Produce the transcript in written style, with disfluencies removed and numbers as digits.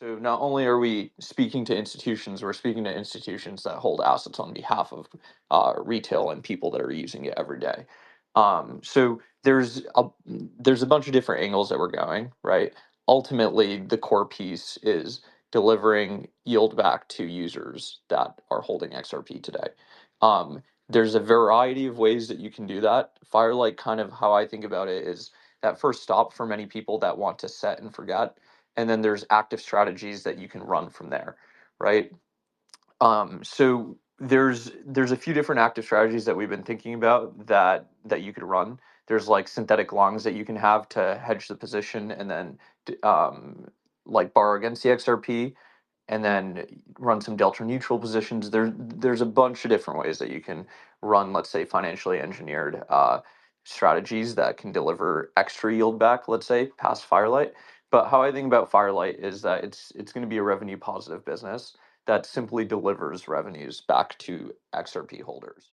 So not only are we speaking to institutions, we're speaking to institutions that hold assets on behalf of retail and people that are using it every day. So there's a bunch of different angles that we're going, right? Ultimately, the core piece is delivering yield back to users that are holding XRP today. Um, there's a variety of ways that you can do that. Firelight, kind of how I think about it, is that first stop for many people that want to set and forget, and then there's active strategies that you can run from there, right? So there's a few different active strategies that we've been thinking about that you could run. There's like synthetic longs that you can have to hedge the position and then like borrow against the XRP and then run some delta neutral positions. There's a bunch of different ways that you can run, let's say, financially engineered strategies that can deliver extra yield back, let's say, past Firelight. But how I think about Firelight is that it's going to be a revenue positive business that simply delivers revenues back to XRP holders.